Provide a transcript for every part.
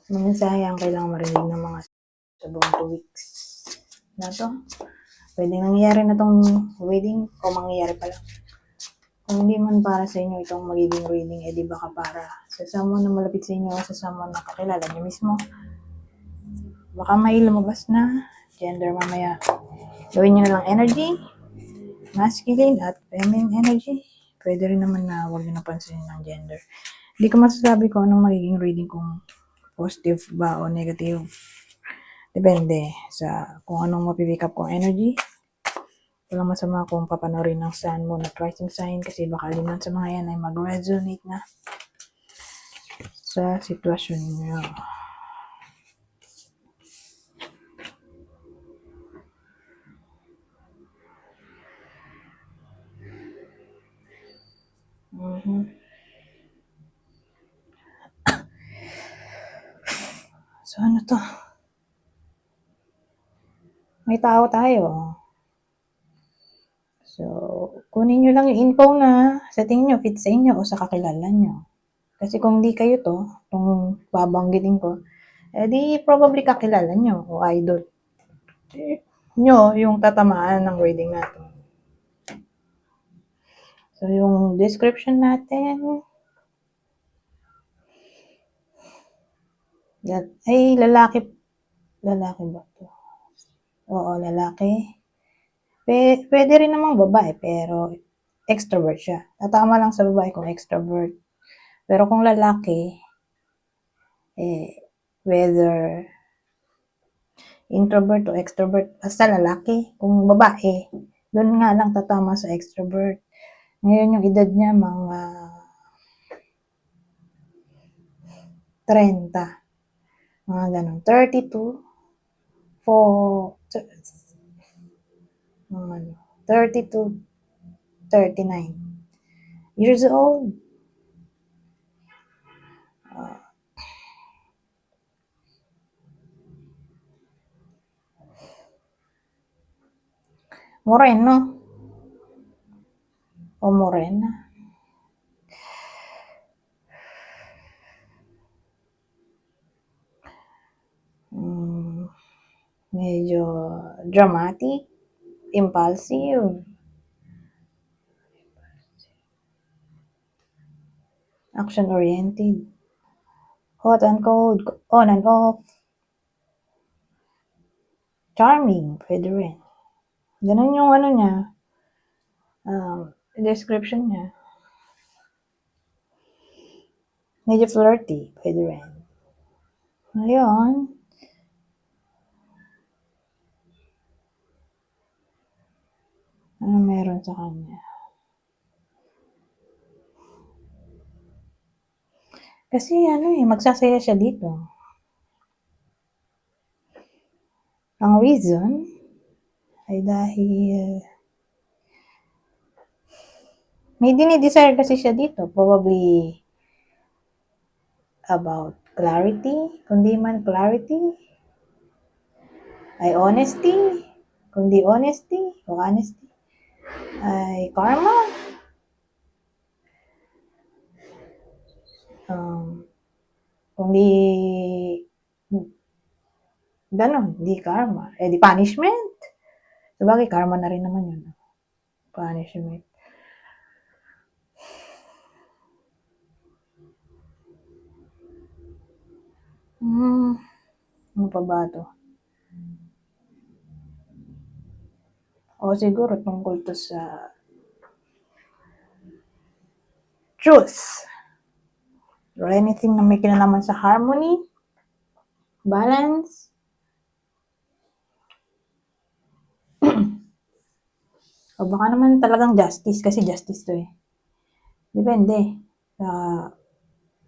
Mga mensahe ang kailangan marinig ng mga sa buong 2 weeks na to. Pwedeng nangyayari na tong wedding o mangyayari pa lang. Kung hindi man para sa inyo itong magiging reading, di baka para sa someone na malapit sa inyo o sa someone na kakilala niyo mismo. Baka may lumabas na gender mamaya. Gawin nyo na lang energy, masculine at feminine energy. Pwede rin naman na huwag nyo napansinin ng gender. Hindi ko masasabi kung anong magiging reading, kung positive ba o negative. Depende sa kung anong mapipick up kong energy. Walang masama kung papanorin ng sun, moon at rising sign kasi baka naman sa mga yan ay mag-resonate na sa sitwasyon nyo. So ano to? May tao tayo. So, kunin nyo lang yung info na sa tingin nyo fit sa inyo o sa kakilala nyo. Kasi kung di kayo to, kung babanggitin ko, di probably kakilala nyo o idol nyo yung tatamaan ng reading natin. So, yung description natin ay lalaki ba to? Oo, lalaki. Pwede rin namang babae, pero extrovert siya. Tatama lang sa babae kung extrovert. Pero kung lalaki, whether introvert o extrovert, basta lalaki. Kung babae, doon nga lang tatama sa extrovert. Ngayon yung edad niya mga 30. Mga ganun. 32, 32, 39 years old. Moreno o morena. Medyo dramatic, impulsive, action-oriented, hot and cold, on and off, charming, pwede rin. Ganun yung ano niya, description niya. Medyo flirty, pwede rin. Ngayon, ano meron sa kanya? Kasi magsasaya siya dito. Ang reason ay dahil may dinidesire kasi siya dito. Probably about clarity. Kundi man clarity, ay honesty. Kundi honesty o honesty, ay karma. Kundi ganon, di karma. Di punishment. Sabagay, karma na rin naman yun. Punishment. Ano pa ba ito? O siguro tungkol to sa truth. Or anything na may kinalaman sa harmony, balance, o baka naman talagang justice, kasi justice to eh. Depende sa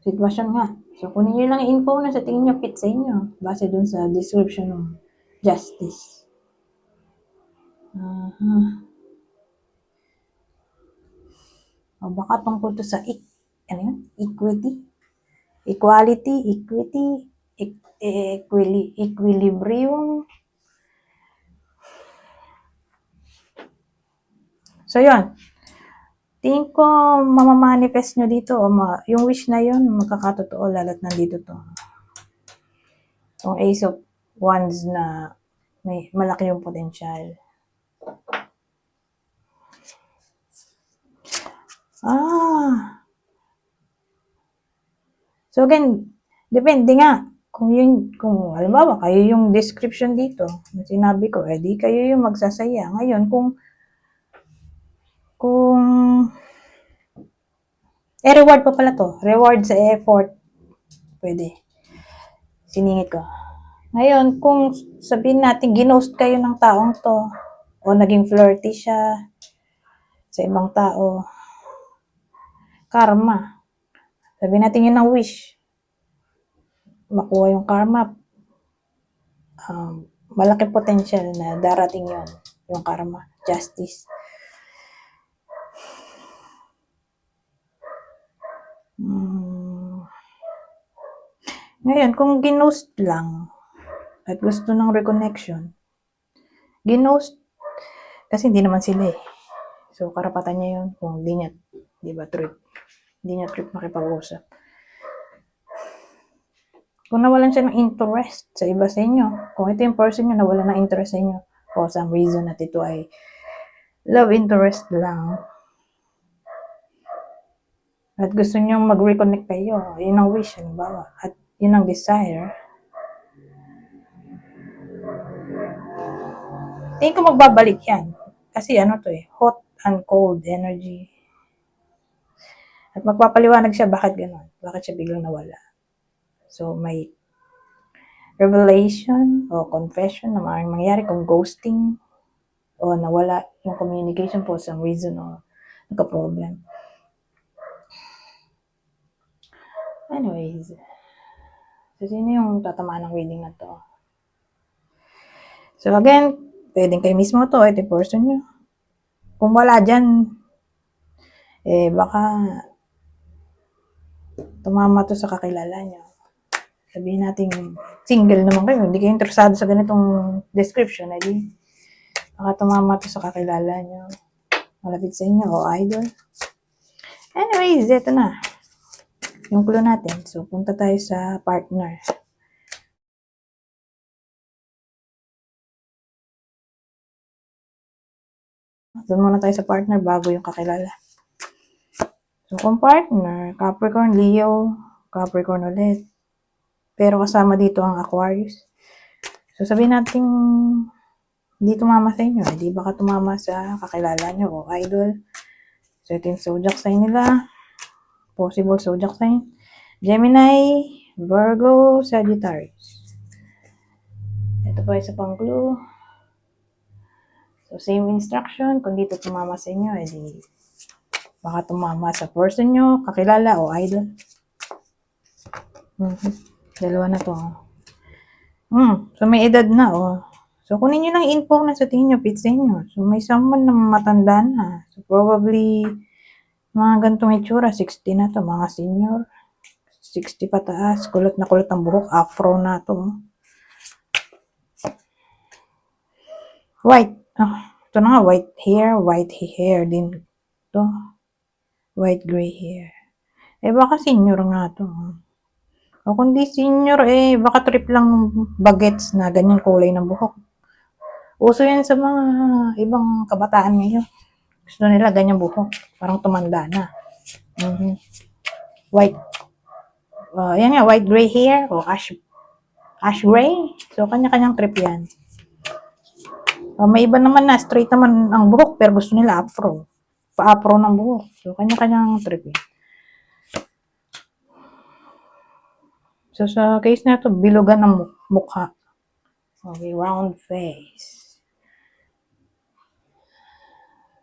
sitwasyon nga. So, kunin nyo lang info na sa tingin nyo fit sa inyo base dun sa description ng justice. O baka tungkol to sa equity, equality, equity, equilibrium. So, yun. Tingin ko mamamanifest nyo dito o yung wish na yun magkakatotoo lalo't nandito to. Yung Ace of Wands na may malaki yung potensyal. So again, depende nga. Kung halimbawa, kayo yung description dito, na sinabi ko, di kayo yung magsasaya. Ngayon, reward pa pala to. Reward sa effort. Pwede. Siningit ko. Ngayon, kung sabihin natin, ginost kayo ng taong to, o naging flirty siya sa ibang tao, karma. Sabihin natin yun ang wish. Makuha yung karma. Malaki potential na darating yun. Yung karma. Justice. Ngayon, kung ginost lang at gusto ng reconnection, ginost kasi hindi naman sila eh. So, karapatan niya yun kung di niya, di ba, trip. Hindi niya trip makipag-usap. Kung nawalan siya ng interest sa iba sa inyo, kung ito yung person niyo nawalan ng interest sa inyo, for some reason at ito ay love interest lang, at gusto niyo mag-reconnect kayo, yun ang wish, halimbawa, at yun ang desire, tingin ko magbabalik yan. Kasi ano to hot and cold energy. At magpapaliwanag siya bakit gano'n. Bakit siya biglang nawala. So, may revelation o confession na maaaring mangyari kung ghosting o nawala yung communication for some reason o nagka-problem. Anyways, so sino yung tatamaan ng reading na to? So again, pwedeng kayo mismo to, ito person nyo. Kung wala dyan, baka tumama to sa kakilala nyo. Sabihin natin, single naman kayo, hindi kayo interesado sa ganitong description, baka tumama to sa kakilala nyo, malapit sa inyo, o idol. Anyways, ito na yung clue natin. So, punta tayo sa partner. Doon muna tayo sa partner bago yung kakilala. So, kung partner, Capricorn, Leo, Capricorn ulit. Pero kasama dito ang Aquarius. So, sabihin natin, hindi tumama sa inyo. Hindi baka tumama sa kakilala nyo o idol. So, ito yung zodiac sign nila. Possible zodiac sign. Gemini, Virgo, Sagittarius. Ito pa isa pang clue. So, same instruction. Kung dito tumama sa inyo, baka tumama sa person nyo, kakilala o idol. Dalawa na to. So, may edad na, So, kunin nyo lang info na sa tingin nyo, fit sa inyo. So, may someone na matanda na. So, probably, mga gantong itsura, 60 na to, mga senior. 60 pataas, kulot na kulot ang buhok, afro na to. White. Ito na nga, white hair din to. White gray hair. Baka senior nga to. O kung di senior, baka trip lang bagets na ganyan kulay ng buhok. Uso yan sa mga ibang kabataan ngayon. Gusto nila ganyan buhok. Parang tumanda na. White. Yan nga, white gray hair o ash gray. So, kanya-kanyang trip yan. May iba naman na straight naman ang buhok pero gusto nila afro. Pa-afro ng buhok. So, kanya-kanyang trip yan. So, sa case na ito, bilugan ng mukha. Okay, round face.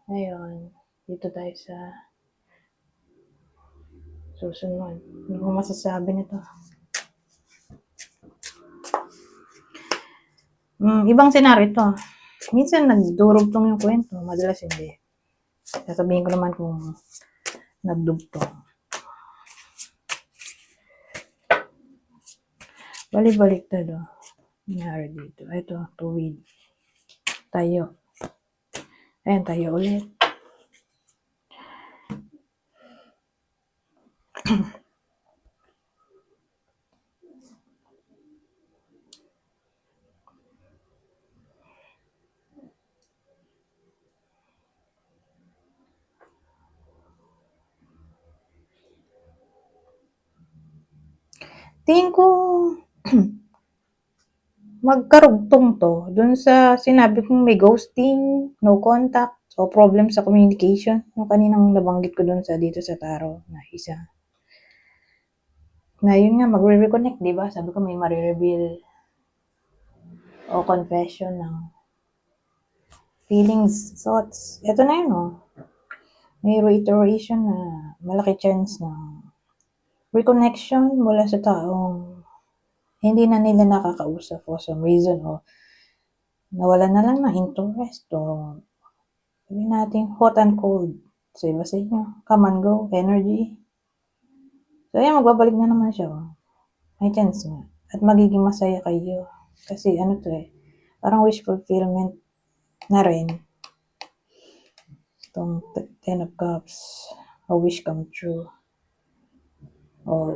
Ngayon, dito tayo sa susunod. Ano ko masasabi nito? Ibang senaryo ito. Minsan nagdurugtong yung kwento, madalas hindi. Sasabihin ko naman kung nagdugtong. Balik-baliktad nangyari dito. Ito, tuwid. Tayo. Ayan, tayo ulit. tingin ko magkarugtong to dun sa sinabi kong may ghosting, no contact, o problem sa communication. Yung kaninang nabanggit ko dun sa dito sa tarot na isa. Na yun nga, magre-reconnect, di ba? Sabi ko may marireveal o confession ng feelings, thoughts. Ito na yun, oh. May reiteration na malaki chance na reconnection mula sa taong hindi na nila nakakausap for some reason o nawalan na lang ng interest o sabi natin hot and cold sa iba sa inyo. Come and go, energy. So, ayan, magbabalik na naman siya. Oh. May chance nga. At magiging masaya kayo. Kasi ano to eh, parang wish fulfillment na rin. Itong 10 of Cups, a wish come true. O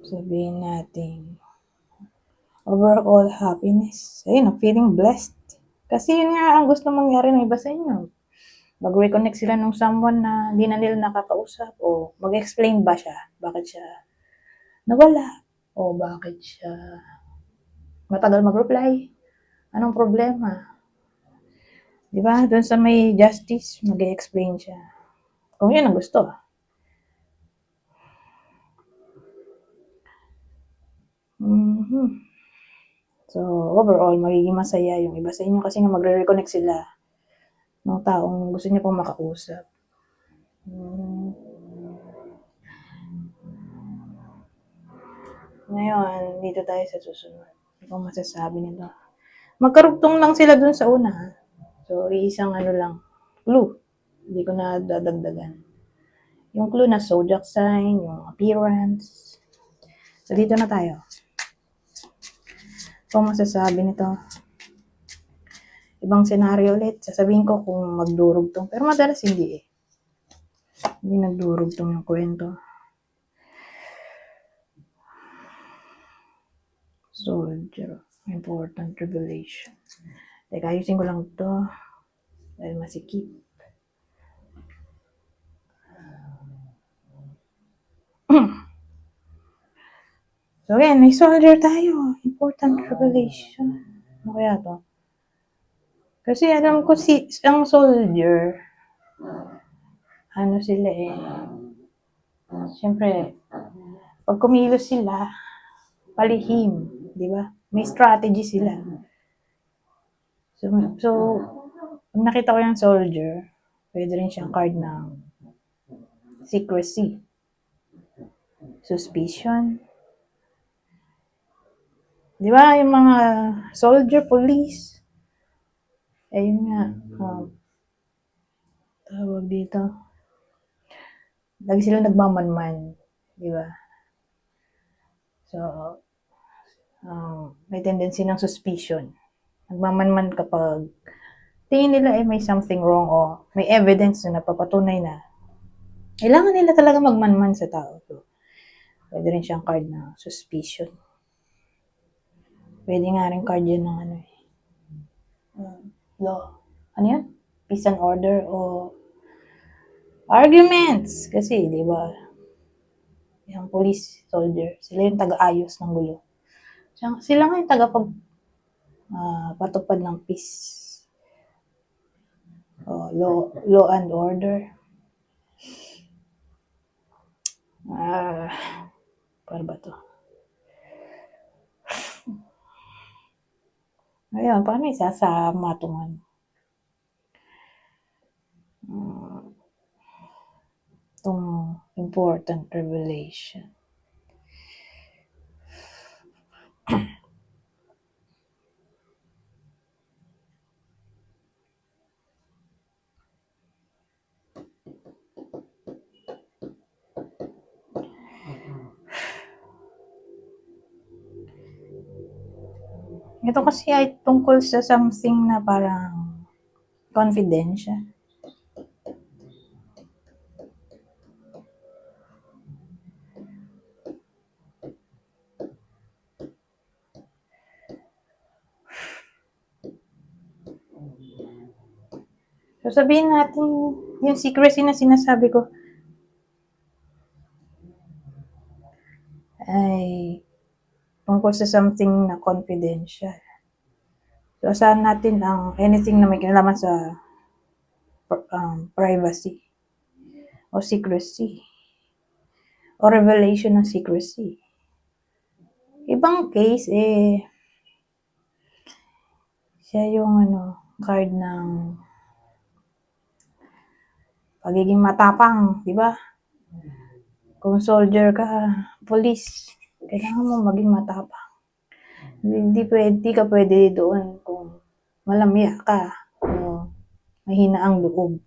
sabihin natin, overall happiness. Ayun, feeling blessed. Kasi yun nga ang gusto mangyari ng iba sa inyo. Mag-reconnect sila nung someone na hindi na nila nakakausap o mag-explain ba siya? Bakit siya nawala? O bakit siya matagal mag-reply? Anong problema? Diba? Doon sa may justice, mag-explain siya. Kung yun ang gusto. So, overall, magiging masaya yung iba sa inyo kasi nga magre-reconnect sila ng taong gusto niya pong makausap. Ngayon, dito tayo sa susunod. Ano pong masasabi nito? Magkarugtong lang sila dun sa una. So, isang ano lang, clue. Hindi ko na dadagdagan. Yung clue na zodiac sign, yung appearance. So, dito na tayo. Ano pong masasabi nito? Ibang senaryo ulit. Sasabihin ko kung magdurugtong. Pero madalas hindi eh. Hindi nagdurugtong yung kwento. Soldier. Important revelation. Teka, ayusin ko lang ito. Dahil masikip. So, yan. May soldier tayo. Important revelation. Ano kaya to? Kasi alam ko ang soldier, ano sila eh, siyempre, pag kumilos sila, palihim, di ba? May strategy sila. So pag nakita ko yung soldier, pwede rin siyang card ng secrecy, suspicion. Di ba? Yung mga soldier, police, ayun nga, tawag dito, lagi sila nagmamanman, di ba? So, may tendency ng suspicion. Nagmamanman kapag tingin nila may something wrong o may evidence na napapatunay na kailangan nila talaga magmanman sa tao. So, pwede rin siyang card na suspicion. Pwede nga rin card yun ng ano eh. Law. Ano yun? Peace and order o arguments. Kasi, di ba, yung police, soldier, sila yung taga-ayos ng gulo. Sila nga yung patupad ng peace. Law and order. Para ba to? Ayun, paano isasama itong ano? Itong important revelation. Ito kasi ay tungkol sa something na parang confidential. So sabihin natin yung secrecy na sinasabi ko. ay tungkol sa something na confidential. So, asahan natin ang anything na may kinalaman sa privacy o secrecy o revelation ng secrecy. Ibang case, siya yung card ng pagiging matapang, di ba? Kung soldier ka, police, kailangan mo maging matapang. Hindi ka pwede doon kung malamya ka o mahina ang loob.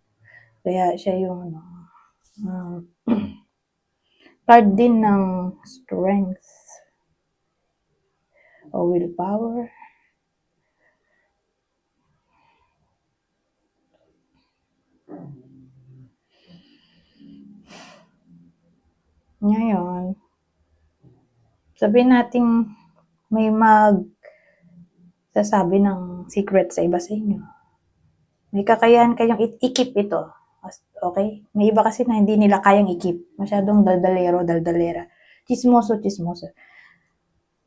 Kaya siya yung card din ng strength o willpower. Ngayon, sabihin natin may sasabi ng secret sa iba sa inyo. May kakayahan kayong i-keep ito. Okay? May iba kasi na hindi nila kayang i-keep. Masyadong daldalera. Chismoso.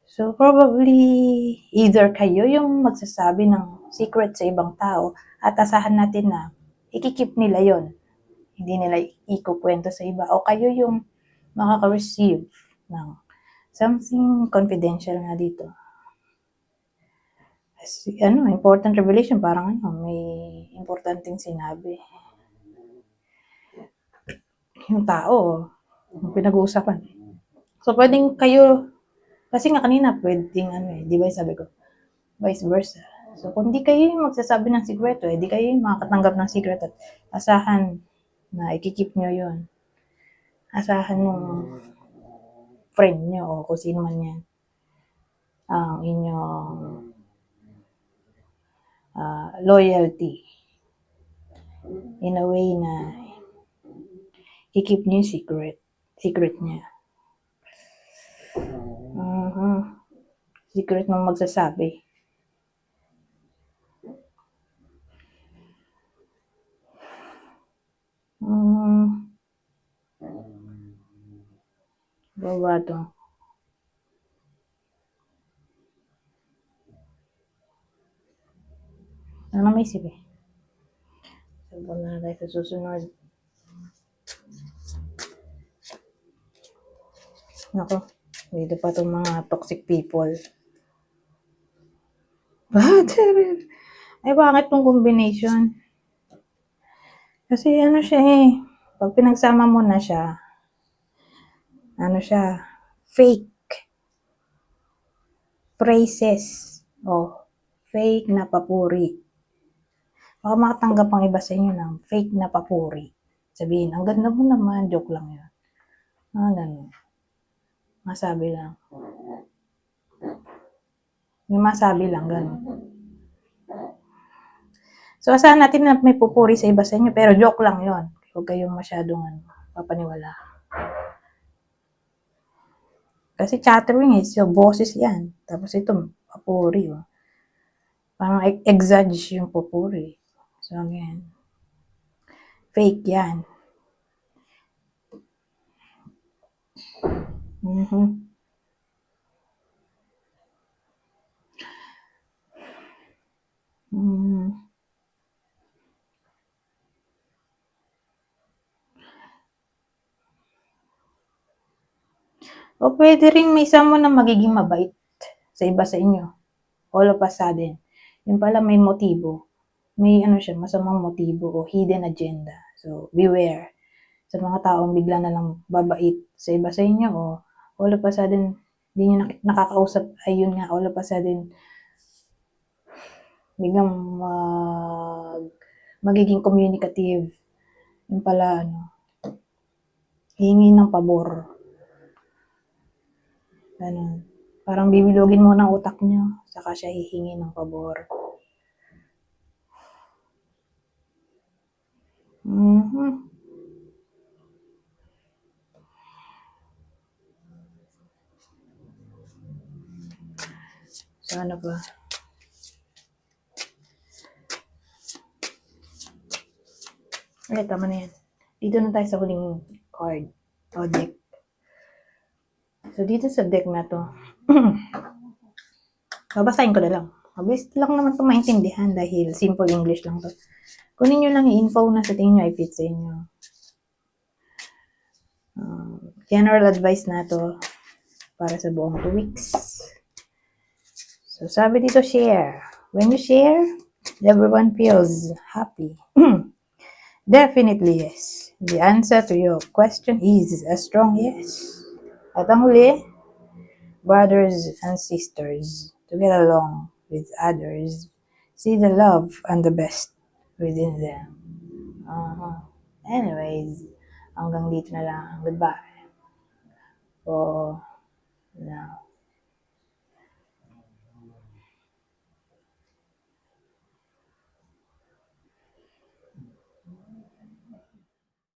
So, probably, either kayo yung magsasabi ng secret sa ibang tao at asahan natin na i-keep nila yon. Hindi nila ikukwento sa iba. O kayo yung makaka-receive ng something confidential nga dito. Important revelation, parang may importanteng sinabi. Yung tao, yung pinag-uusapan. So, pwedeng kayo, kasi nga kanina, pwedeng di ba sabi ko, vice versa. So, kung di kayo yung magsasabi ng sikreto, di kayo yung makakatanggap ng secret at asahan na ikikip nyo yun. Asahan ng friend nyo o kung sino man yan ang inyong loyalty in a way na i-keep niyo yung secret niya. Secret ng magsasabi. Baba to. Ano may isip eh? Sabon na tayo sa susunod. Nako, dito pa itong mga toxic people. Ay, bakit tong combination? Kasi siya pag pinagsama mo na siya, fake praises o fake na papuri. Baka makatanggap ang iba sa inyo ng fake na papuri. Sabihin, ang ganda mo naman, joke lang yun. Ganun. Masabi lang. May masabi lang, ganun. So, asahan natin na may pupuri sa iba sa inyo, pero joke lang yun. Huwag kayong masyadong papaniwala. Kasi chattering so boses yan. Tapos ito, papuri. Parang exagge yung papuri. So, again, fake yan. O pwede rin may someone na magiging mabait sa iba sa inyo. All of a sudden. Yung pala may motibo. May siya, masamang motibo o hidden agenda. So, beware sa mga taong bigla na lang babait sa iba sa inyo o all of a sudden hindi nyo nakakausap, ayun nga, all of a sudden biglang magiging communicative. Yung pala, hingi ng pabor. Ganun. Parang bibilogin mo ng utak nyo, saka siya hihingi ng pabor. Sana ba? Ay, tama na yan. Dito na tayo sa huling card o deck. So, dito sa deck na to, babasahin ko na lang. Mabilis lang naman ito maintindihan dahil simple English lang to. Kunin nyo lang yung info na sa tingin nyo ay fit sa inyo. General advice na to para sa buong 2 weeks. So, sabi dito, share. When you share, everyone feels happy. Definitely yes. The answer to your question is a strong yes. At ang huli, brothers and sisters, to get along with others, see the love and the best within them. Anyways, hanggang dito na lang. Goodbye. For now.